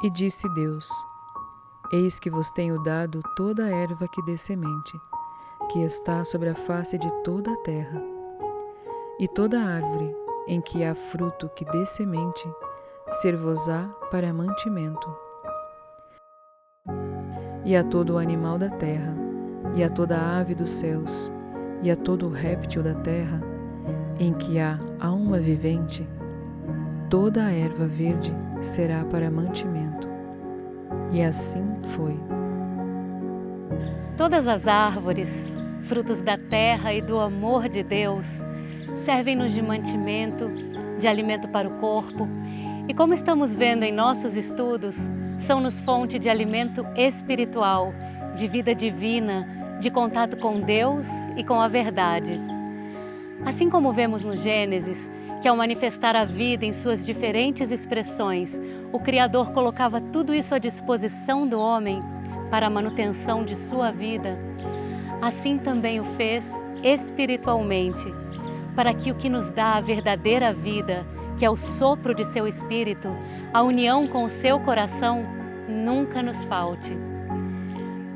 E disse Deus: Eis que vos tenho dado toda a erva que dê semente, que está sobre a face de toda a terra, e toda árvore em que há fruto que dê semente, ser-vos-á para mantimento. E a todo o animal da terra, e a toda a ave dos céus, e a todo o réptil da terra, em que há alma vivente, toda a erva verde será para mantimento. E assim foi. Todas as árvores, frutos da terra e do amor de Deus, servem-nos de mantimento, de alimento para o corpo, e como estamos vendo em nossos estudos, são-nos fonte de alimento espiritual, de vida divina, de contato com Deus e com a verdade. Assim como vemos no Gênesis, que ao manifestar a vida em suas diferentes expressões, o Criador colocava tudo isso à disposição do homem para a manutenção de sua vida, assim também o fez espiritualmente, para que o que nos dá a verdadeira vida, que é o sopro de seu Espírito, a união com o seu coração, nunca nos falte.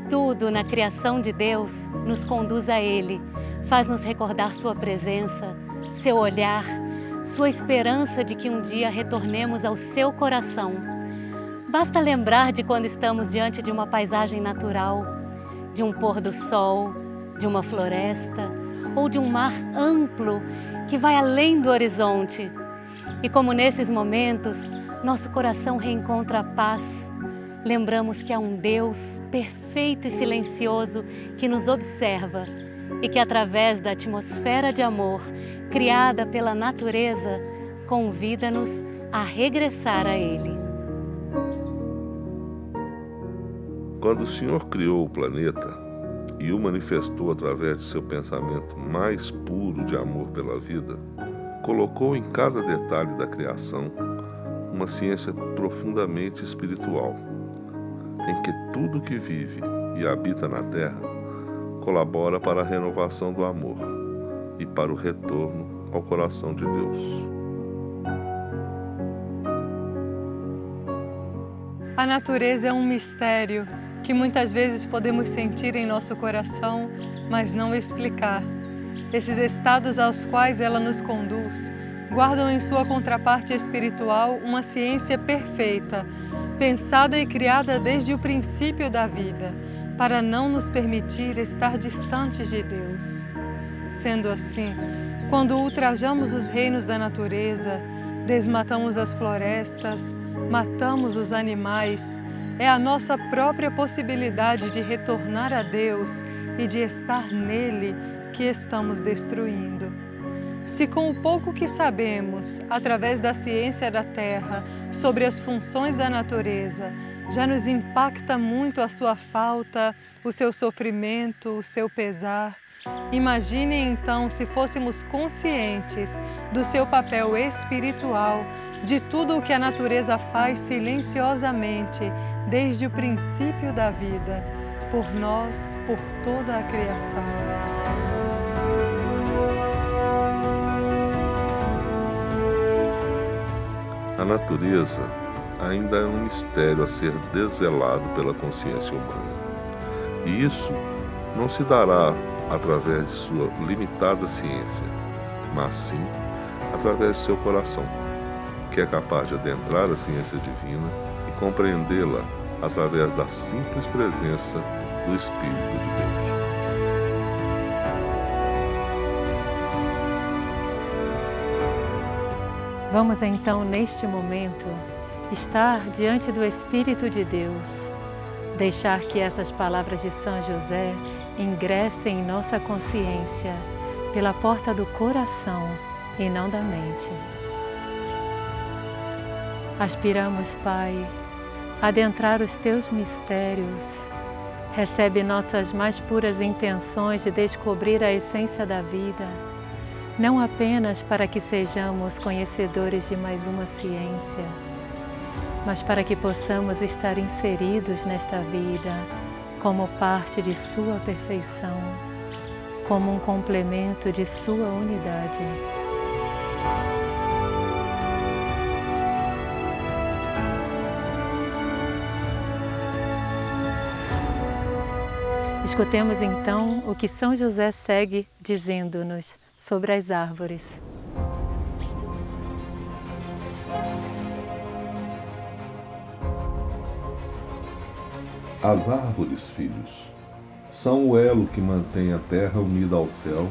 Tudo na criação de Deus nos conduz a Ele, faz-nos recordar sua presença, seu olhar, sua esperança de que um dia retornemos ao seu coração. Basta lembrar de quando estamos diante de uma paisagem natural, de um pôr do sol, de uma floresta ou de um mar amplo que vai além do horizonte. E como nesses momentos, nosso coração reencontra a paz, lembramos que há um Deus perfeito e silencioso que nos observa e que através da atmosfera de amor criada pela natureza, convida-nos a regressar a Ele. Quando o Senhor criou o planeta e o manifestou através de seu pensamento mais puro de amor pela vida, colocou em cada detalhe da criação uma ciência profundamente espiritual, em que tudo que vive e habita na Terra colabora para a renovação do amor e para o retorno ao coração de Deus. A natureza é um mistério que muitas vezes podemos sentir em nosso coração, mas não explicar. Esses estados aos quais ela nos conduz guardam em sua contraparte espiritual uma ciência perfeita, pensada e criada desde o princípio da vida, para não nos permitir estar distantes de Deus. Sendo assim, quando ultrajamos os reinos da natureza, desmatamos as florestas, matamos os animais, é a nossa própria possibilidade de retornar a Deus e de estar nele que estamos destruindo. Se com o pouco que sabemos, através da ciência da Terra, sobre as funções da natureza, já nos impacta muito a sua falta, o seu sofrimento, o seu pesar, imaginem então se fôssemos conscientes do seu papel espiritual, de tudo o que a natureza faz silenciosamente, desde o princípio da vida, por nós, por toda a criação. A natureza ainda é um mistério a ser desvelado pela consciência humana. E isso não se dará através de sua limitada ciência, mas sim através de seu coração, que é capaz de adentrar a ciência divina e compreendê-la através da simples presença do Espírito de Deus. Vamos então, neste momento, estar diante do Espírito de Deus, deixar que essas palavras de São José ingressem em nossa consciência pela porta do coração e não da mente. Aspiramos, Pai, a adentrar os Teus mistérios. Recebe nossas mais puras intenções de descobrir a essência da vida, não apenas para que sejamos conhecedores de mais uma ciência, mas para que possamos estar inseridos nesta vida como parte de Sua perfeição, como um complemento de Sua unidade. Escutemos então o que São José segue dizendo-nos sobre as árvores. As árvores, filhos, são o elo que mantém a terra unida ao céu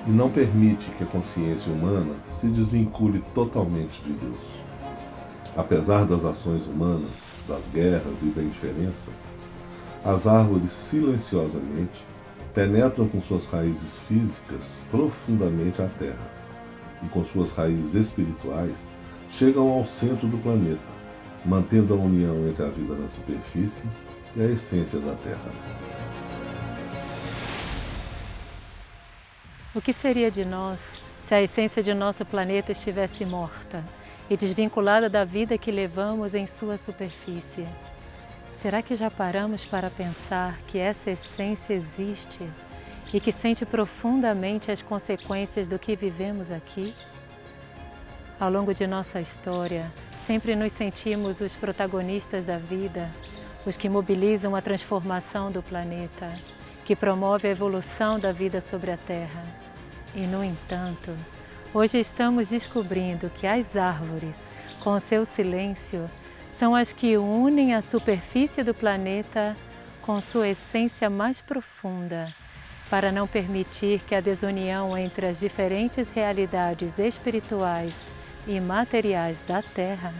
e não permite que a consciência humana se desvincule totalmente de Deus. Apesar das ações humanas, das guerras e da indiferença, as árvores silenciosamente penetram com suas raízes físicas profundamente a terra e com suas raízes espirituais chegam ao centro do planeta, mantendo a união entre a vida na superfície e a essência da terra. O que seria de nós se a essência de nosso planeta estivesse morta e desvinculada da vida que levamos em sua superfície? Será que já paramos para pensar que essa essência existe e que sente profundamente as consequências do que vivemos aqui? Ao longo de nossa história, sempre nos sentimos os protagonistas da vida, os que mobilizam a transformação do planeta, que promove a evolução da vida sobre a Terra. E, no entanto, hoje estamos descobrindo que as árvores, com o seu silêncio, são as que unem a superfície do planeta com sua essência mais profunda, para não permitir que a desunião entre as diferentes realidades espirituais e materiais da Terra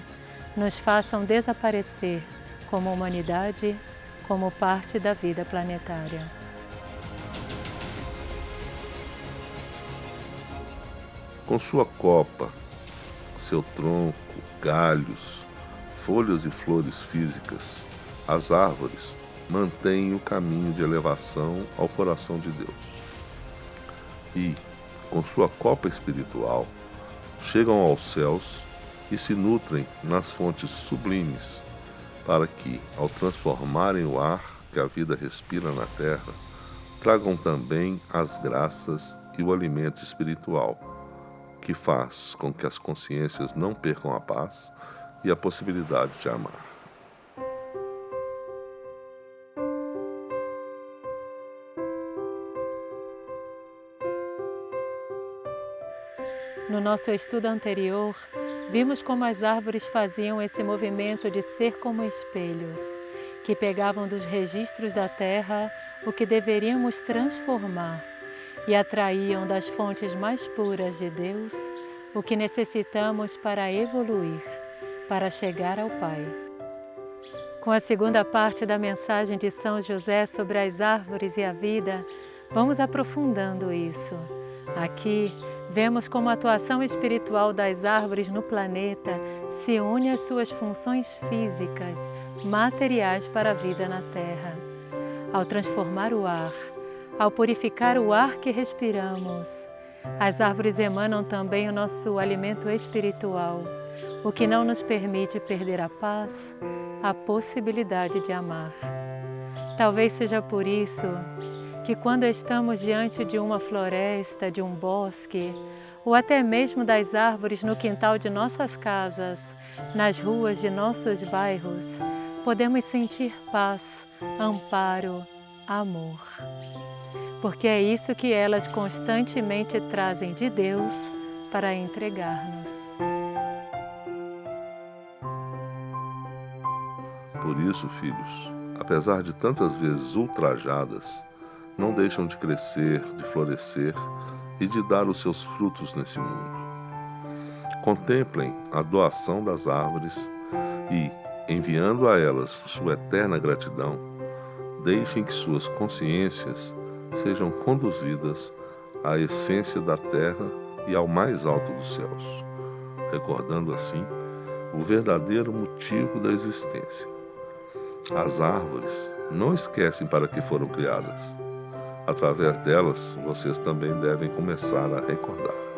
nos façam desaparecer como humanidade, como parte da vida planetária. Com sua copa, seu tronco, galhos, folhas e flores físicas, as árvores mantêm o caminho de elevação ao coração de Deus. E, com sua copa espiritual, chegam aos céus e se nutrem nas fontes sublimes, para que, ao transformarem o ar que a vida respira na terra, tragam também as graças e o alimento espiritual, que faz com que as consciências não percam a paz e a possibilidade de amar. No nosso estudo anterior, vimos como as árvores faziam esse movimento de ser como espelhos, que pegavam dos registros da terra o que deveríamos transformar e atraíam das fontes mais puras de Deus o que necessitamos para evoluir, para chegar ao Pai. Com a segunda parte da mensagem de São José sobre as árvores e a vida, vamos aprofundando isso. Aqui, vemos como a atuação espiritual das árvores no planeta se une às suas funções físicas, materiais para a vida na Terra. Ao transformar o ar, ao purificar o ar que respiramos, as árvores emanam também o nosso alimento espiritual, o que não nos permite perder a paz, a possibilidade de amar. Talvez seja por isso que quando estamos diante de uma floresta, de um bosque, ou até mesmo das árvores no quintal de nossas casas, nas ruas de nossos bairros, podemos sentir paz, amparo, amor. Porque é isso que elas constantemente trazem de Deus para entregar-nos. Por isso, filhos, apesar de tantas vezes ultrajadas, não deixam de crescer, de florescer e de dar os seus frutos nesse mundo. Contemplem a doação das árvores e, enviando a elas sua eterna gratidão, deixem que suas consciências sejam conduzidas à essência da terra e ao mais alto dos céus, recordando assim o verdadeiro motivo da existência. As árvores não esquecem para que foram criadas. Através delas, vocês também devem começar a recordar.